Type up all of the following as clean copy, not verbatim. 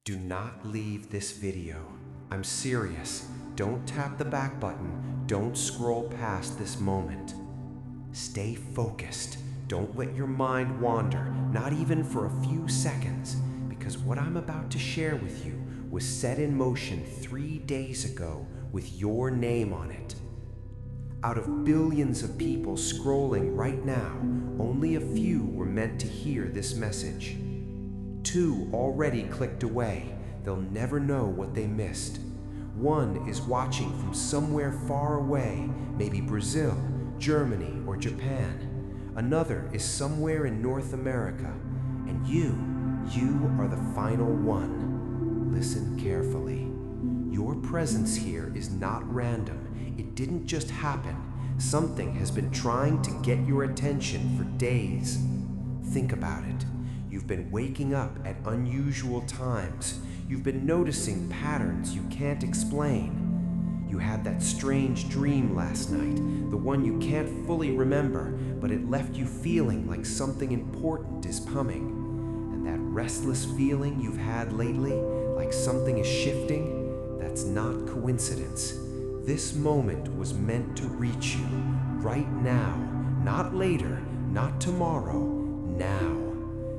Do not leave this video. I'm serious. Don't tap the back button. Don't scroll past this moment. Stay focused. Don't let your mind wander, not even for a few seconds, because what I'm about to share with you was set in motion 3 days ago with your name on it. Out of billions of people scrolling right now, only a few were meant to hear this message. 2 already clicked away. They'll never know what they missed. 1 is watching from somewhere far away, maybe Brazil, Germany, or Japan. Another is somewhere in North America. And you are the final one. Listen carefully. Your presence here is not random. It didn't just happen. Something has been trying to get your attention for days. Think about it. You've been waking up at unusual times. You've been noticing patterns you can't explain. You had that strange dream last night, the one you can't fully remember, but it left you feeling like something important is coming. And that restless feeling you've had lately, like something is shifting, that's not coincidence. This moment was meant to reach you right now, not later, not tomorrow, now.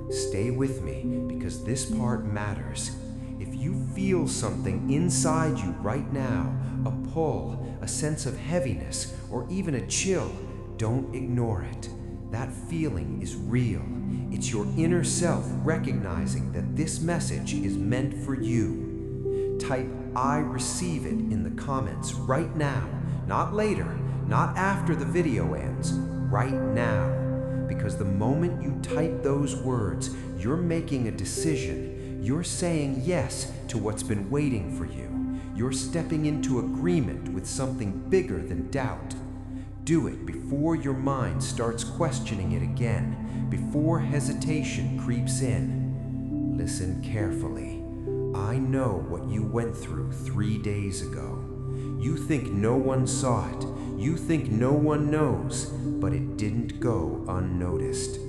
Stay with me because this part matters. If you feel something inside you right now, a pull, a sense of heaviness, or even a chill, don't ignore it. That feeling is real. It's your inner self recognizing that this message is meant for you. Type "I receive it" in the comments right now, not later, not after the video ends, right now. Because the moment you type those words, you're making a decision. You're saying yes to what's been waiting for you. You're stepping into agreement with something bigger than doubt. Do it before your mind starts questioning it again, before hesitation creeps in. Listen carefully. I know what you went through 3 days ago. You think no one saw it. You think no one knows, but it didn't go unnoticed.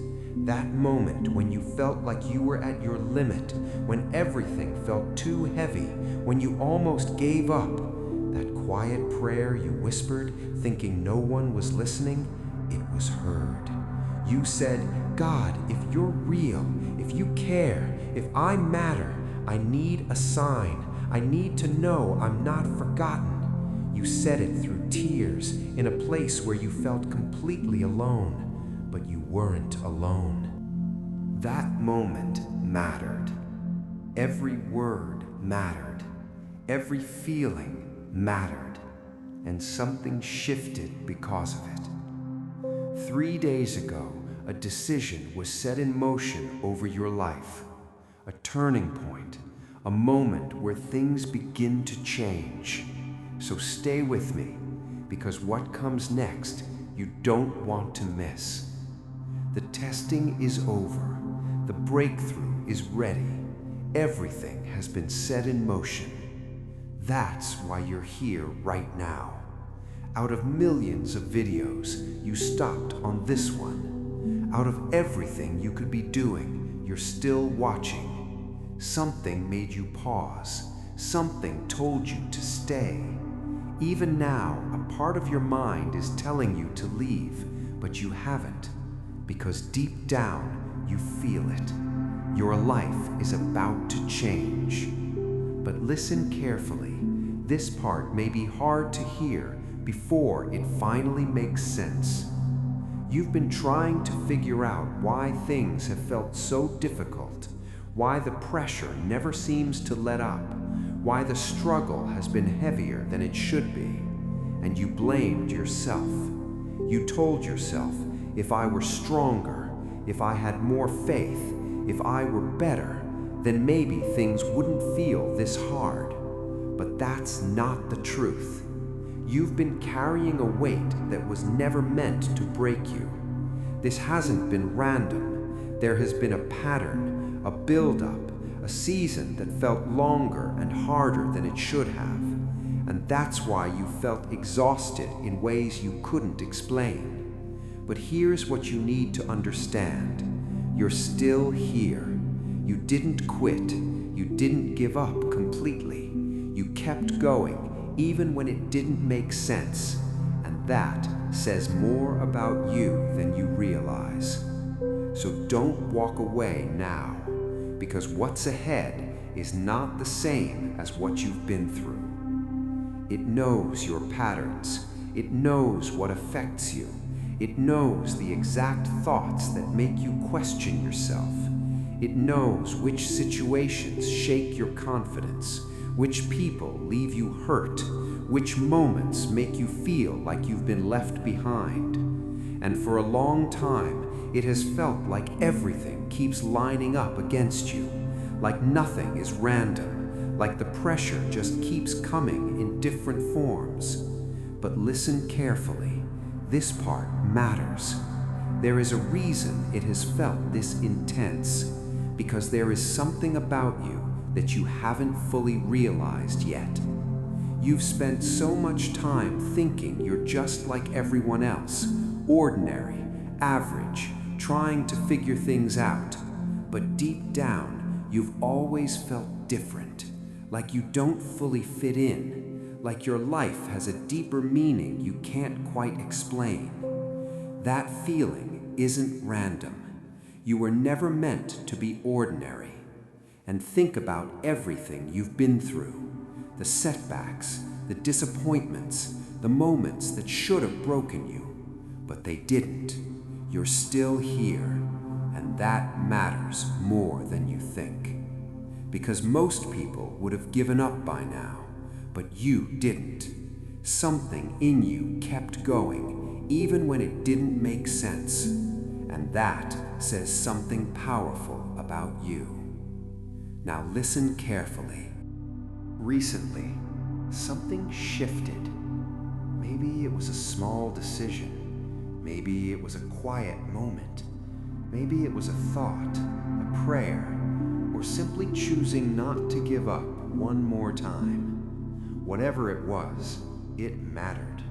That moment when you felt like you were at your limit, when everything felt too heavy, when you almost gave up, that quiet prayer you whispered, thinking no one was listening, it was heard. You said, "God, if you're real, if you care, if I matter, I need a sign. I need to know I'm not forgotten." You said it through tears, in a place where you felt completely alone, but you weren't alone. That moment mattered. Every word mattered. Every feeling mattered. And something shifted because of it. 3 days ago, a decision was set in motion over your life. A turning point, a moment where things begin to change. So stay with me, because what comes next, you don't want to miss. The testing is over. The breakthrough is ready. Everything has been set in motion. That's why you're here right now. Out of millions of videos, you stopped on this one. Out of everything you could be doing, you're still watching. Something made you pause. Something told you to stay. Even now, a part of your mind is telling you to leave, but you haven't, because deep down, you feel it. Your life is about to change. But listen carefully. This part may be hard to hear before it finally makes sense. You've been trying to figure out why things have felt so difficult, why the pressure never seems to let up, why the struggle has been heavier than it should be, and you blamed yourself. You told yourself, if I were stronger, if I had more faith, if I were better, then maybe things wouldn't feel this hard. But that's not the truth. You've been carrying a weight that was never meant to break you. This hasn't been random. There has been a pattern, a build-up, a season that felt longer and harder than it should have. And that's why you felt exhausted in ways you couldn't explain. But here's what you need to understand. You're still here. You didn't quit. You didn't give up completely. You kept going, even when it didn't make sense. And that says more about you than you realize. So don't walk away now, because what's ahead is not the same as what you've been through. It knows your patterns. It knows what affects you. It knows the exact thoughts that make you question yourself. It knows which situations shake your confidence, which people leave you hurt, which moments make you feel like you've been left behind. And for a long time, it has felt like everything keeps lining up against you, like nothing is random, like the pressure just keeps coming in different forms. But listen carefully. This part matters. There is a reason it has felt this intense, because there is something about you that you haven't fully realized yet. You've spent so much time thinking you're just like everyone else, ordinary, average, trying to figure things out. But deep down, you've always felt different, like you don't fully fit in, like your life has a deeper meaning you can't quite explain. That feeling isn't random. You were never meant to be ordinary. And think about everything you've been through, the setbacks, the disappointments, the moments that should have broken you, but they didn't. You're still here, and that matters more than you think. Because most people would have given up by now, but you didn't. Something in you kept going, even when it didn't make sense. And that says something powerful about you. Now listen carefully. Recently, something shifted. Maybe it was a small decision. Maybe it was a quiet moment. Maybe it was a thought, a prayer, or simply choosing not to give up one more time. Whatever it was, it mattered.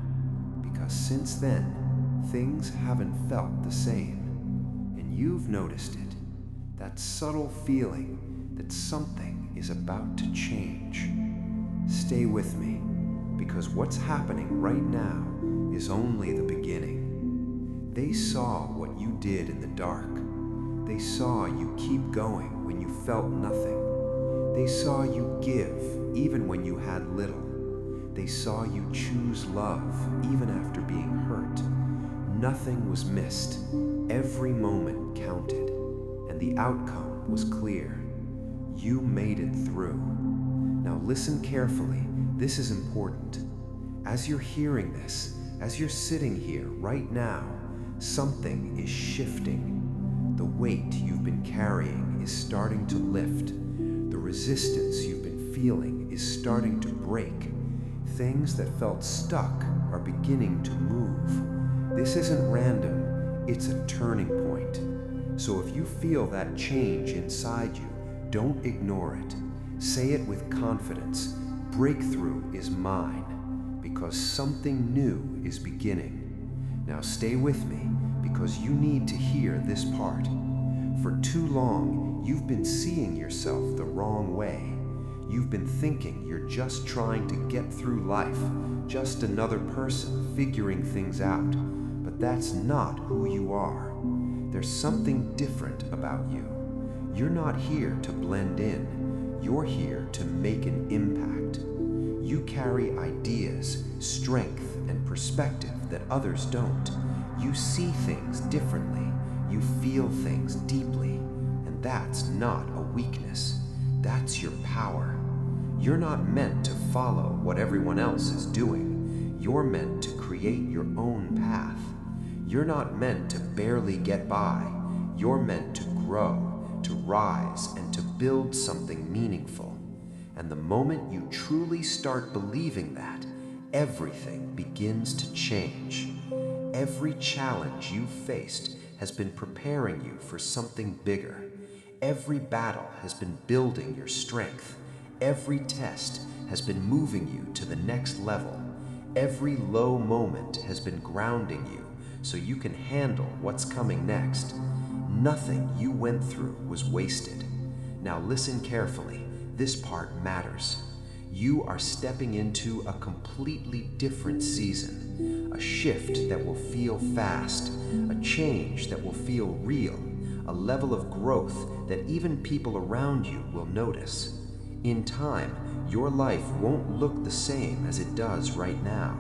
Because since then, things haven't felt the same. And you've noticed it. That subtle feeling that something is about to change. Stay with me, because what's happening right now is only the beginning. They saw what you did in the dark. They saw you keep going when you felt nothing. They saw you give even when you had little. They saw you choose love even after being hurt. Nothing was missed. Every moment counted, and the outcome was clear. You made it through. Now listen carefully. This is important. As you're hearing this, as you're sitting here right now, something is shifting. The weight you've been carrying is starting to lift. The resistance you've been feeling is starting to break. Things that felt stuck are beginning to move. This isn't random, it's a turning point. So if you feel that change inside you, don't ignore it. Say it with confidence. Breakthrough is mine, because something new is beginning. Now stay with me, because you need to hear this part. For too long, you've been seeing yourself the wrong way. You've been thinking you're just trying to get through life, just another person figuring things out. But that's not who you are. There's something different about you. You're not here to blend in. You're here to make an impact. You carry ideas, strength, and perspective that others don't. You see things differently. You feel things deeply. And that's not a weakness. That's your power. You're not meant to follow what everyone else is doing. You're meant to create your own path. You're not meant to barely get by. You're meant to grow, to rise, and to build something meaningful. And the moment you truly start believing that, everything begins to change. Every challenge you've faced has been preparing you for something bigger. Every battle has been building your strength. Every test has been moving you to the next level. Every low moment has been grounding you so you can handle what's coming next. Nothing you went through was wasted. Now listen carefully. this part matters. You are stepping into a completely different season, a shift that will feel fast, a change that will feel real, a level of growth that even people around you will notice. In time, your life won't look the same as it does right now,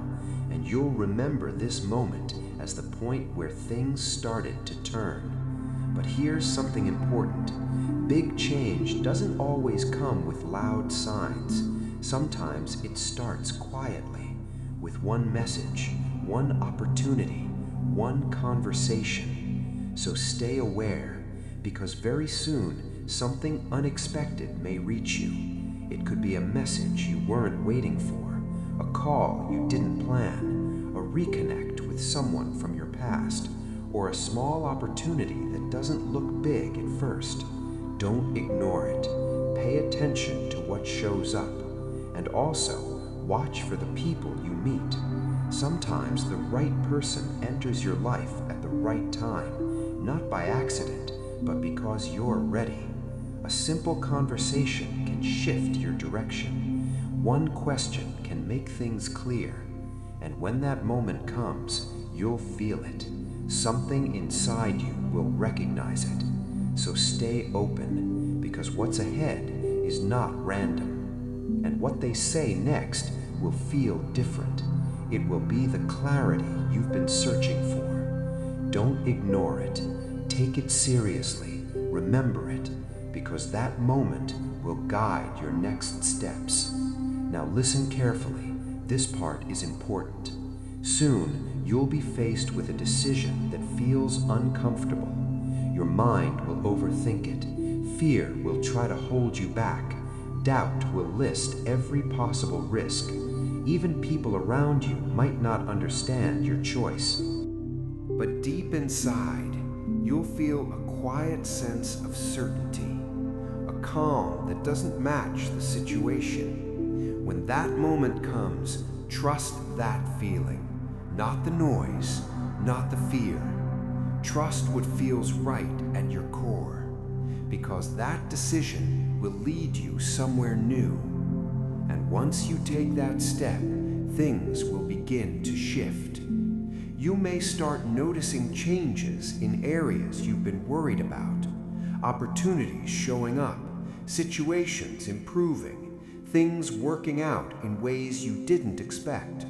and you'll remember this moment as the point where things started to turn. But here's something important. Big change doesn't always come with loud signs. Sometimes it starts quietly, with one message, one opportunity, one conversation. So stay aware, because very soon something unexpected may reach you. It could be a message you weren't waiting for, a call you didn't plan, a reconnect with someone from your past, or a small opportunity that doesn't look big at first. Don't ignore it. Pay attention to what shows up. And also, watch for the people you meet. Sometimes the right person enters your life at the right time, not by accident, but because you're ready. A simple conversation can shift your direction. One question can make things clear. And when that moment comes, you'll feel it. Something inside you will recognize it. So stay open, because what's ahead is not random. And what they say next will feel different. It will be the clarity you've been searching for. Don't ignore it. Take it seriously. Remember it, because that moment will guide your next steps. Now listen carefully. This part is important. Soon, you'll be faced with a decision that feels uncomfortable. Your mind will overthink it. Fear will try to hold you back. Doubt will list every possible risk. Even people around you might not understand your choice. But deep inside, you'll feel a quiet sense of certainty, a calm that doesn't match the situation. When that moment comes, trust that feeling, not the noise, not the fear. Trust what feels right at your core, because that decision will lead you somewhere new. And once you take that step, things will begin to shift. You may start noticing changes in areas you've been worried about, opportunities showing up, situations improving, things working out in ways you didn't expect.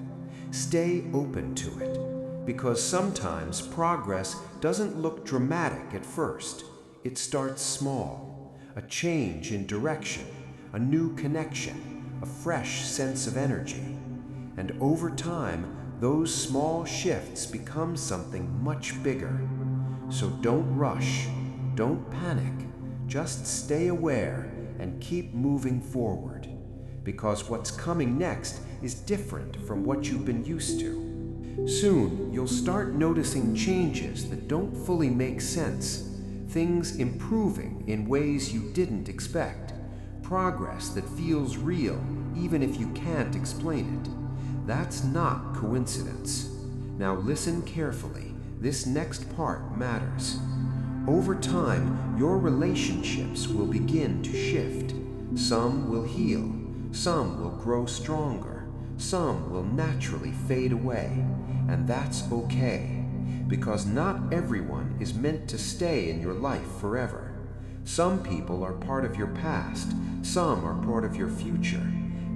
Stay open to it, because sometimes progress doesn't look dramatic at first. It starts small. A change in direction, a new connection, a fresh sense of energy. And over time, those small shifts become something much bigger. So don't rush, don't panic, just stay aware and keep moving forward. Because what's coming next is different from what you've been used to. Soon, you'll start noticing changes that don't fully make sense. Things improving in ways you didn't expect. Progress that feels real, even if you can't explain it. That's not coincidence. Now listen carefully. This next part matters. Over time, your relationships will begin to shift. Some will heal. Some will grow stronger. Some will naturally fade away. And that's okay. Because not everyone is meant to stay in your life forever. Some people are part of your past, some are part of your future,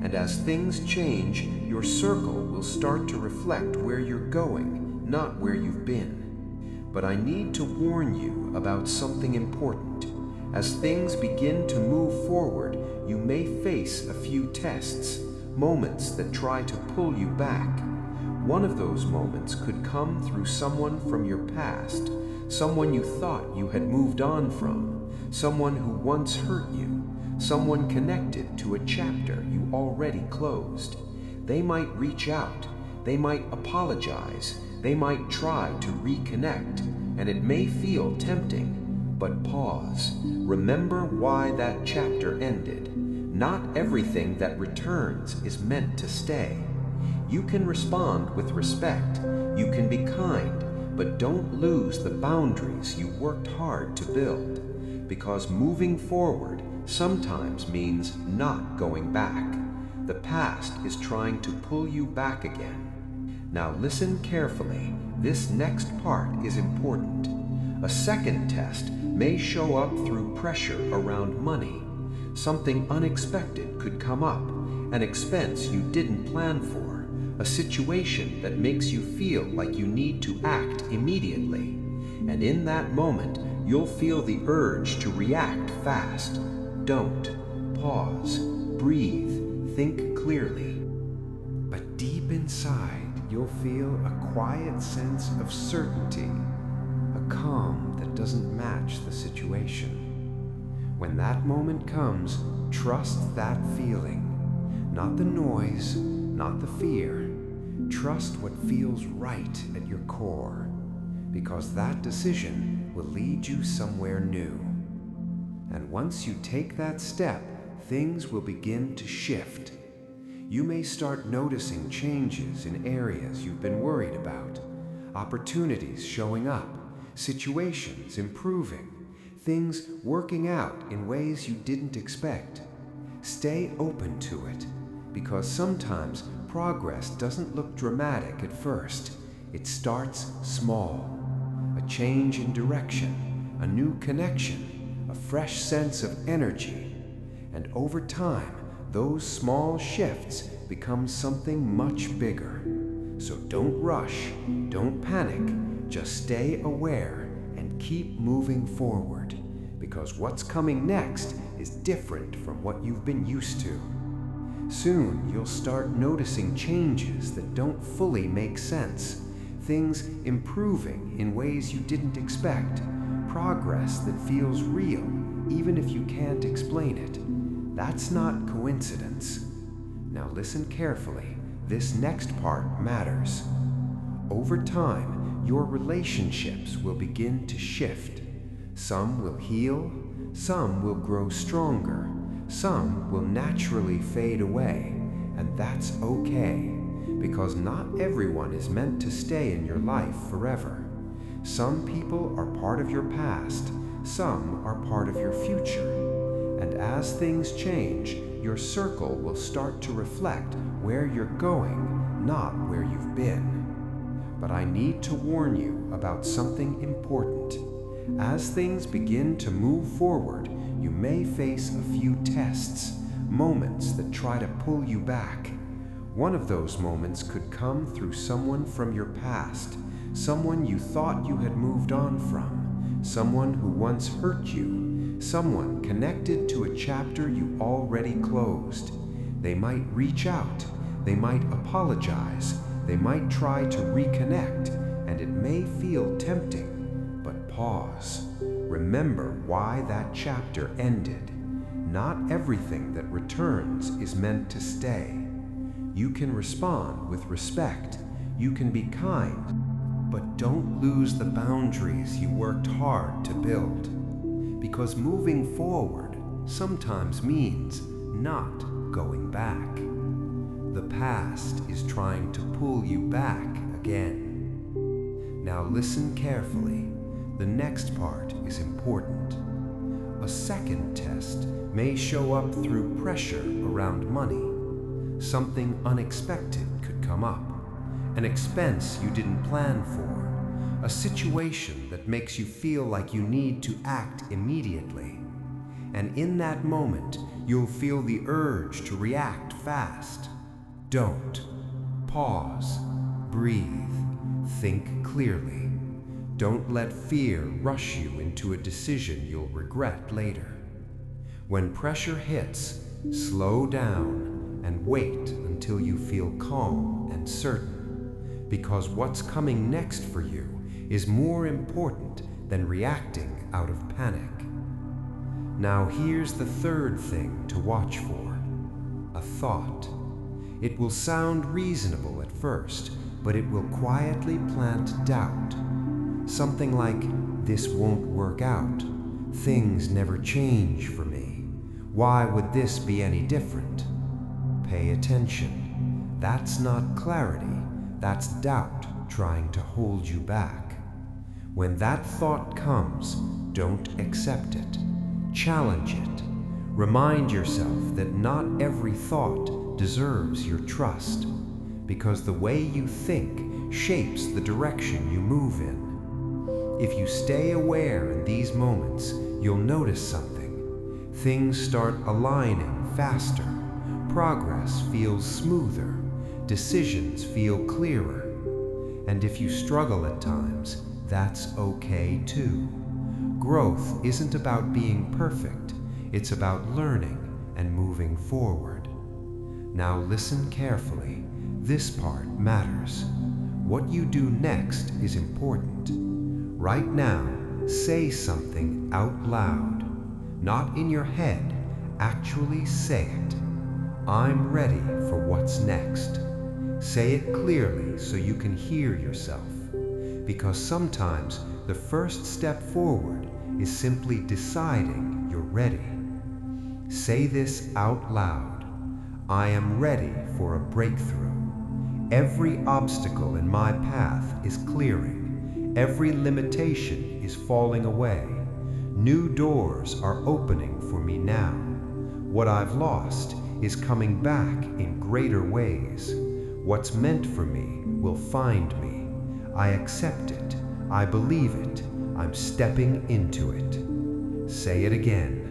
and as things change, your circle will start to reflect where you're going, not where you've been. But I need to warn you about something important. As things begin to move forward, you may face a few tests, moments that try to pull you back. One of those moments could come through someone from your past, someone you thought you had moved on from, someone who once hurt you, someone connected to a chapter you already closed. They might reach out, they might apologize, they might try to reconnect, and it may feel tempting. But pause. Remember why that chapter ended. Not everything that returns is meant to stay. You can respond with respect, you can be kind, but don't lose the boundaries you worked hard to build. Because moving forward, sometimes means not going back. The past is trying to pull you back again. Now listen carefully. This next part is important. A second test may show up through pressure around money. Something unexpected could come up, an expense you didn't plan for, a situation that makes you feel like you need to act immediately. And in that moment, you'll feel the urge to react fast. Don't. Pause. Breathe. Think clearly. But deep inside, you'll feel a quiet sense of certainty, a calm that doesn't match the situation. When that moment comes, trust that feeling. Not the noise, not the fear. Trust what feels right at your core, because that decision will lead you somewhere new. And once you take that step, things will begin to shift. You may start noticing changes in areas you've been worried about, opportunities showing up, situations improving, things working out in ways you didn't expect. Stay open to it, because sometimes progress doesn't look dramatic at first. It starts small. A change in direction, a new connection, a fresh sense of energy. And over time, those small shifts become something much bigger. So don't rush, don't panic, just stay aware and keep moving forward, because what's coming next is different from what you've been used to. Soon you'll start noticing changes that don't fully make sense, things improving in ways you didn't expect, progress that feels real even if you can't explain it. That's not coincidence. Now listen carefully. This next part matters. Over time, your relationships will begin to shift. Some will heal, some will grow stronger, some will naturally fade away, and that's okay, because not everyone is meant to stay in your life forever. Some people are part of your past, some are part of your future. And as things change, your circle will start to reflect where you're going, not where you've been. But I need to warn you about something important. As things begin to move forward, you may face a few tests, moments that try to pull you back. One of those moments could come through someone from your past, someone you thought you had moved on from, someone who once hurt you, someone connected to a chapter you already closed. They might reach out, they might apologize, they might try to reconnect, and it may feel tempting, but pause. Remember why that chapter ended. Not everything that returns is meant to stay. You can respond with respect, you can be kind, but don't lose the boundaries you worked hard to build. Because moving forward sometimes means not going back. The past is trying to pull you back again. Now listen carefully. The next part is important. A second test may show up through pressure around money. Something unexpected could come up. An expense you didn't plan for. A situation that makes you feel like you need to act immediately. And in that moment, you'll feel the urge to react fast. Don't. Pause. Breathe. Think clearly. Don't let fear rush you into a decision you'll regret later. When pressure hits, slow down and wait until you feel calm and certain, because what's coming next for you is more important than reacting out of panic. Now here's the third thing to watch for. A thought. It will sound reasonable at first, but it will quietly plant doubt. Something like, this won't work out. Things never change for me. Why would this be any different? Pay attention. That's not clarity, that's doubt trying to hold you back. When that thought comes, don't accept it. Challenge it. Remind yourself that not every thought deserves your trust, because the way you think shapes the direction you move in. If you stay aware in these moments, you'll notice something. Things start aligning faster, progress feels smoother, decisions feel clearer. And if you struggle at times, that's okay too. Growth isn't about being perfect, it's about learning and moving forward. Now listen carefully. This part matters. What you do next is important. Right now, say something out loud. Not in your head, actually say it. I'm ready for what's next. Say it clearly so you can hear yourself. Because sometimes the first step forward is simply deciding you're ready. Say this out loud. I am ready for a breakthrough. Every obstacle in my path is clearing. Every limitation is falling away. New doors are opening for me now. What I've lost is coming back in greater ways. What's meant for me will find me. I accept it. I believe it. I'm stepping into it. Say it again.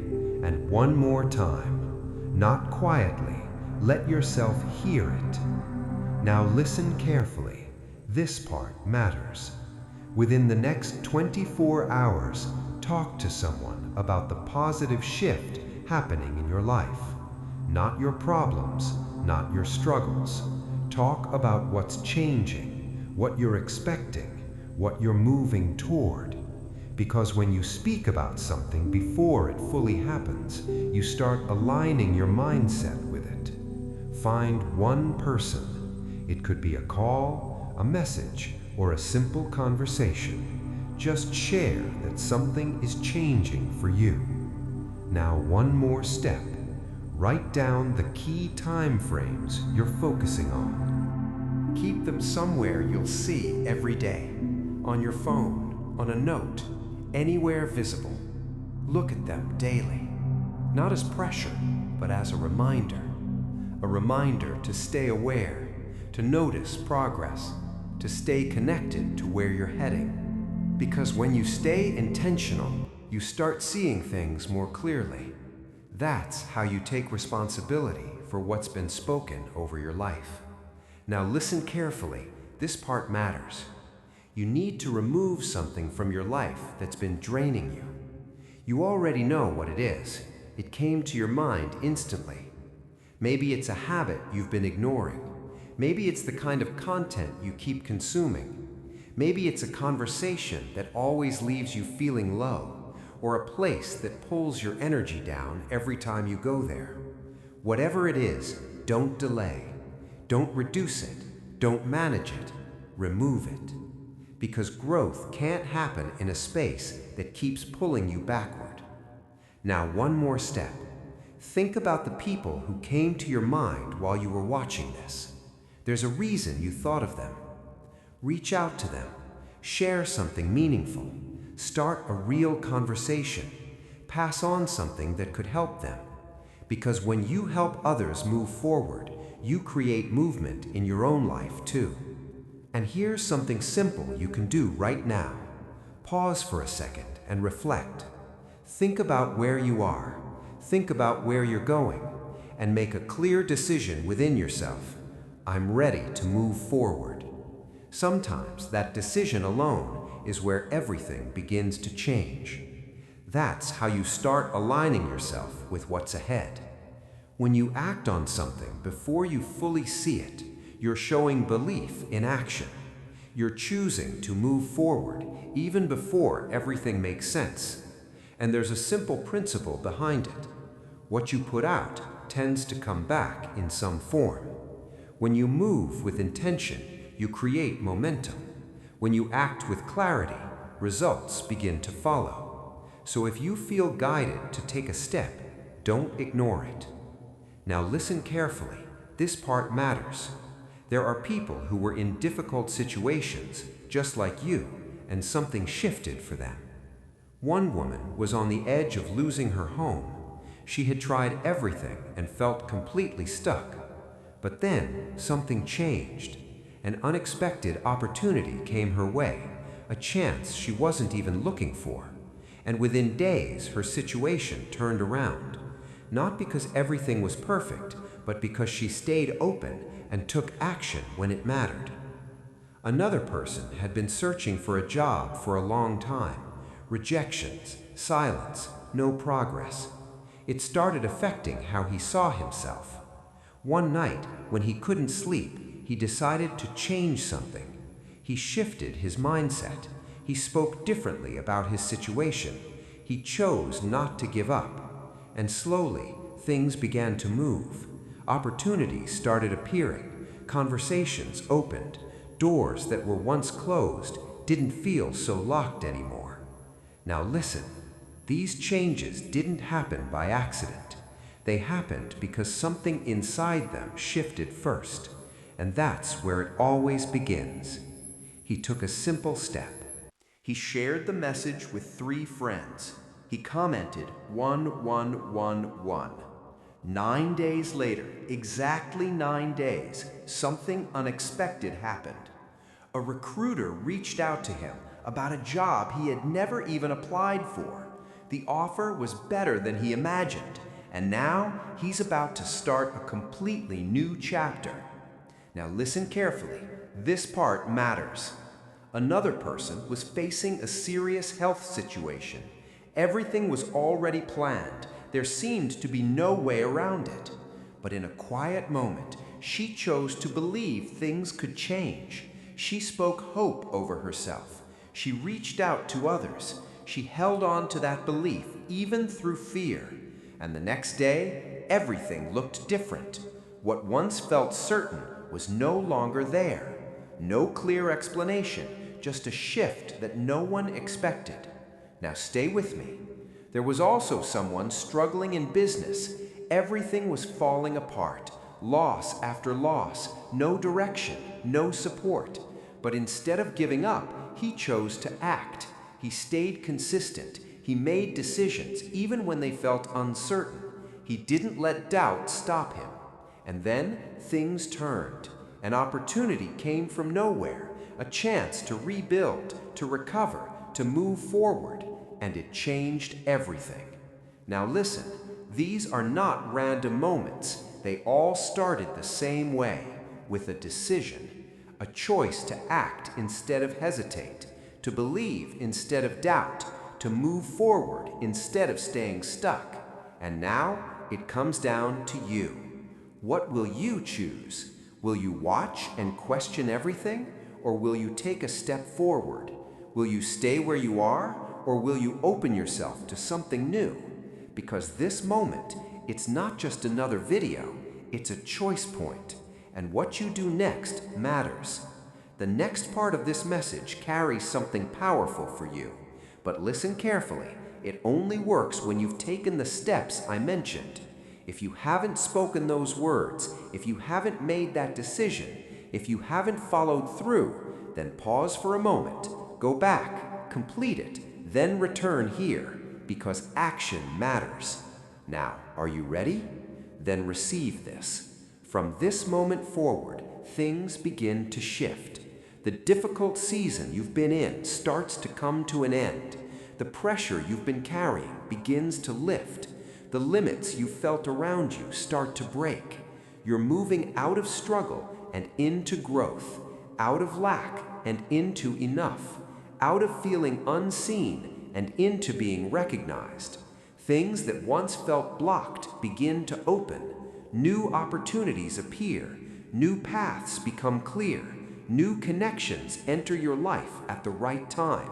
And one more time, not quietly, let yourself hear it. Now listen carefully. This part matters. Within the next 24 hours, talk to someone about the positive shift happening in your life. Not your problems, not your struggles. Talk about what's changing, what you're expecting, what you're moving toward. Because when you speak about something before it fully happens, you start aligning your mindset with it. Find one person. It could be a call, a message, or a simple conversation. Just share that something is changing for you. Now one more step. Write down the key time frames you're focusing on. Keep them somewhere you'll see every day. On your phone, on a note, anywhere visible. Look at them daily, not as pressure, but as a reminder to stay aware, to notice progress, to stay connected to where you're heading. Because when you stay intentional, you start seeing things more clearly. That's how you take responsibility for what's been spoken over your life. Now listen carefully, this part matters. You need to remove something from your life that's been draining you. You already know what it is. It came to your mind instantly. Maybe it's a habit you've been ignoring. Maybe it's the kind of content you keep consuming. Maybe it's a conversation that always leaves you feeling low, or a place that pulls your energy down every time you go there. Whatever it is, don't delay. Don't reduce it. Don't manage it. Remove it. Because growth can't happen in a space that keeps pulling you backward. Now one more step. Think about the people who came to your mind while you were watching this. There's a reason you thought of them. Reach out to them. Share something meaningful. Start a real conversation. Pass on something that could help them. Because when you help others move forward, you create movement in your own life too. And here's something simple you can do right now. Pause for a second and reflect. Think about where you are. Think about where you're going. And make a clear decision within yourself. I'm ready to move forward. Sometimes that decision alone is where everything begins to change. That's how you start aligning yourself with what's ahead. When you act on something before you fully see it, you're showing belief in action. You're choosing to move forward even before everything makes sense. And there's a simple principle behind it. What you put out tends to come back in some form. When you move with intention, you create momentum. When you act with clarity, results begin to follow. So if you feel guided to take a step, don't ignore it. Now listen carefully. This part matters. There are people who were in difficult situations, just like you, and something shifted for them. One woman was on the edge of losing her home. She had tried everything and felt completely stuck. But then something changed. An unexpected opportunity came her way, a chance she wasn't even looking for. And within days, her situation turned around. Not because everything was perfect, but because she stayed open and took action when it mattered. Another person had been searching for a job for a long time. Rejections, silence, no progress. It started affecting how he saw himself. One night, when he couldn't sleep, he decided to change something. He shifted his mindset. He spoke differently about his situation. He chose not to give up. And slowly, things began to move. Opportunities started appearing. Conversations opened. Doors that were once closed didn't feel so locked anymore. Now listen, these changes didn't happen by accident. They happened because something inside them shifted first. And that's where it always begins. He took a simple step. He shared the message with 3 friends. He commented 1111. 9 days later, exactly 9 days, something unexpected happened. A recruiter reached out to him about a job he had never even applied for. The offer was better than he imagined, and now he's about to start a completely new chapter. Now listen carefully. This part matters. Another person was facing a serious health situation. Everything was already planned. There seemed to be no way around it. But in a quiet moment, she chose to believe things could change. She spoke hope over herself. She reached out to others. She held on to that belief even through fear. And the next day, everything looked different. What once felt certain was no longer there. No clear explanation, just a shift that no one expected. Now stay with me. There was also someone struggling in business. Everything was falling apart. Loss after loss, no direction, no support. But instead of giving up, he chose to act. He stayed consistent. He made decisions even when they felt uncertain. He didn't let doubt stop him. And then things turned. An opportunity came from nowhere, a chance to rebuild, to recover, to move forward, and it changed everything. Now listen, these are not random moments. They all started the same way, with a decision, a choice to act instead of hesitate, to believe instead of doubt, to move forward instead of staying stuck. And now it comes down to you. What will you choose? Will you watch and question everything, or will you take a step forward? Will you stay where you are, or will you open yourself to something new? Because this moment, it's not just another video, it's a choice point, and what you do next matters. The next part of this message carries something powerful for you, but listen carefully. It only works when you've taken the steps I mentioned. If you haven't spoken those words, if you haven't made that decision, if you haven't followed through, then pause for a moment, go back, complete it, then return here, because action matters. Now, are you ready? Then receive this. From this moment forward, things begin to shift. The difficult season you've been in starts to come to an end. The pressure you've been carrying begins to lift. The limits you felt around you start to break. You're moving out of struggle and into growth, out of lack and into enough, out of feeling unseen and into being recognized. Things that once felt blocked begin to open. New opportunities appear. New paths become clear. New connections enter your life at the right time.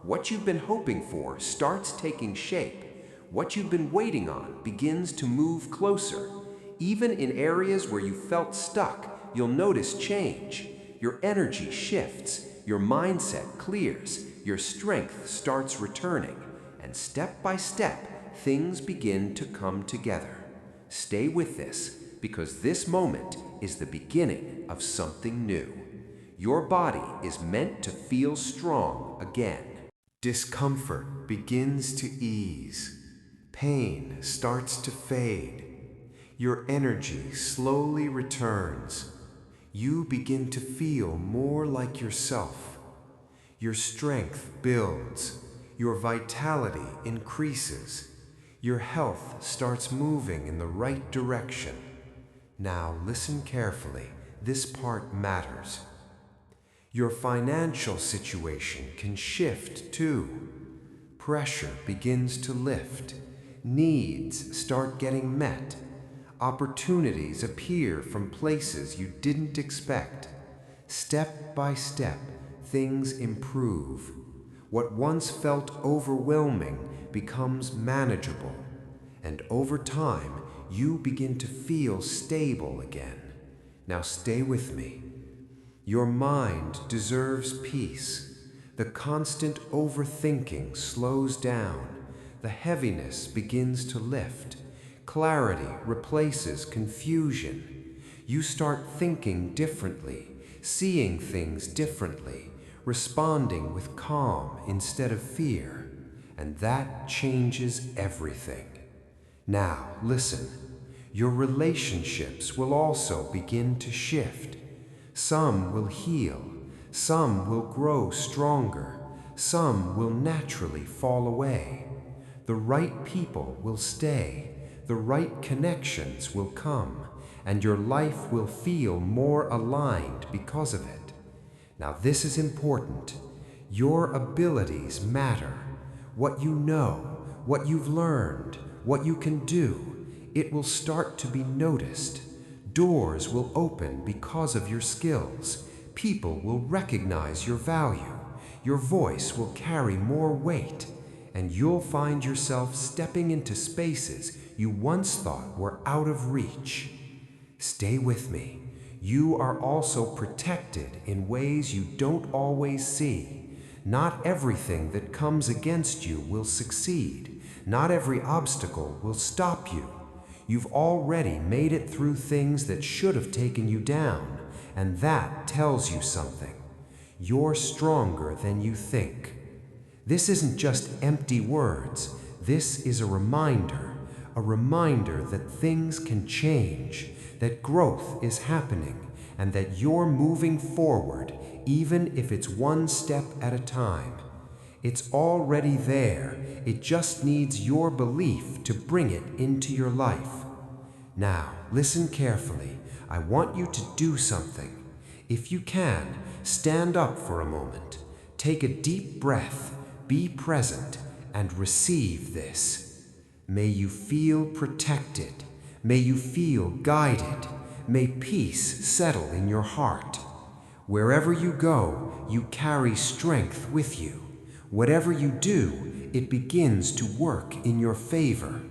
What you've been hoping for starts taking shape. What you've been waiting on begins to move closer. Even in areas where you felt stuck, you'll notice change. Your energy shifts, your mindset clears, your strength starts returning, and step by step, things begin to come together. Stay with this, because this moment is the beginning of something new. Your body is meant to feel strong again. Discomfort begins to ease. Pain starts to fade. Your energy slowly returns. You begin to feel more like yourself. Your strength builds. Your vitality increases. Your health starts moving in the right direction. Now listen carefully. This part matters. Your financial situation can shift too. Pressure begins to lift. Needs start getting met. Opportunities appear from places you didn't expect. Step by step, things improve. What once felt overwhelming becomes manageable. And over time, you begin to feel stable again. Now stay with me. Your mind deserves peace. The constant overthinking slows down. The heaviness begins to lift. Clarity replaces confusion. You start thinking differently, seeing things differently, responding with calm instead of fear. And that changes everything. Now, listen. Your relationships will also begin to shift. Some will heal, some will grow stronger, some will naturally fall away. The right people will stay, the right connections will come, and your life will feel more aligned because of it. Now this is important. Your abilities matter. What you know, what you've learned, what you can do, it will start to be noticed. Doors will open because of your skills. People will recognize your value. Your voice will carry more weight, and you'll find yourself stepping into spaces you once thought were out of reach. Stay with me. You are also protected in ways you don't always see. Not everything that comes against you will succeed. Not every obstacle will stop you. You've already made it through things that should have taken you down, and that tells you something. You're stronger than you think. This isn't just empty words. This is a reminder that things can change, that growth is happening, and that you're moving forward, even if it's one step at a time. It's already there. It just needs your belief to bring it into your life. Now, listen carefully. I want you to do something. If you can, stand up for a moment. Take a deep breath, be present, and receive this. May you feel protected. May you feel guided. May peace settle in your heart. Wherever you go, you carry strength with you. Whatever you do, it begins to work in your favor.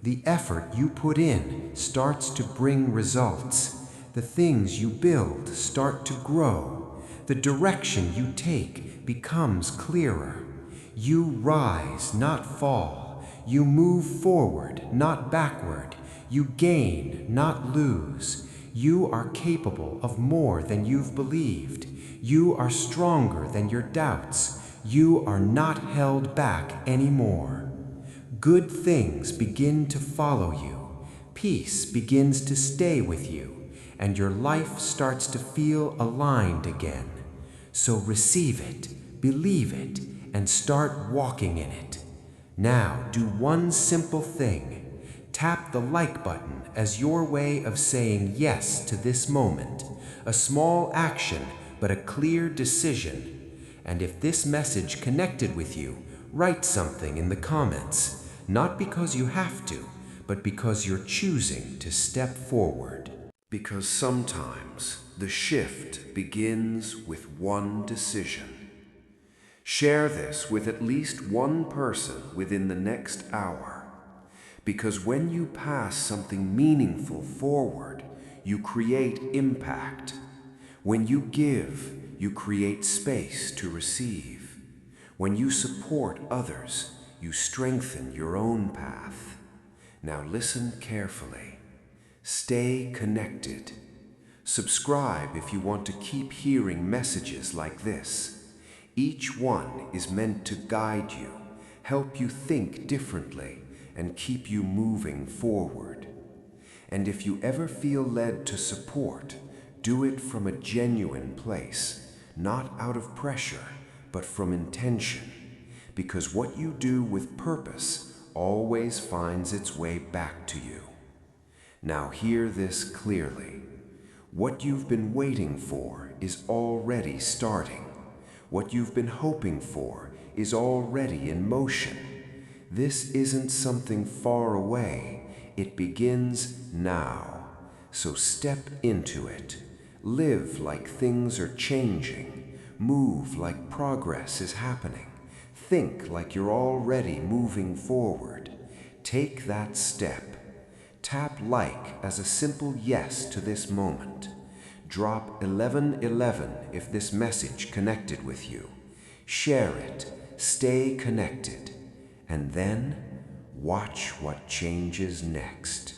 The effort you put in starts to bring results. The things you build start to grow. The direction you take becomes clearer. You rise, not fall. You move forward, not backward. You gain, not lose. You are capable of more than you've believed. You are stronger than your doubts. You are not held back anymore. Good things begin to follow you. Peace begins to stay with you, and your life starts to feel aligned again. So receive it, believe it, and start walking in it. Now do one simple thing. Tap the like button as your way of saying yes to this moment. A small action, but a clear decision. And if this message connected with you, write something in the comments, not because you have to, but because you're choosing to step forward. Because sometimes the shift begins with one decision. Share this with at least one person within the next hour. Because when you pass something meaningful forward, you create impact. When you give, you create space to receive. When you support others, you strengthen your own path. Now listen carefully. Stay connected. Subscribe if you want to keep hearing messages like this. Each one is meant to guide you, help you think differently, and keep you moving forward. And if you ever feel led to support, do it from a genuine place, not out of pressure, but from intention, because what you do with purpose always finds its way back to you. Now hear this clearly. What you've been waiting for is already starting. What you've been hoping for is already in motion. This isn't something far away. It begins now. So step into it. Live like things are changing. Move like progress is happening. Think like you're already moving forward. Take that step. Tap like as a simple yes to this moment. Drop 1111 if this message connected with you. Share it. Stay connected. And then watch what changes next.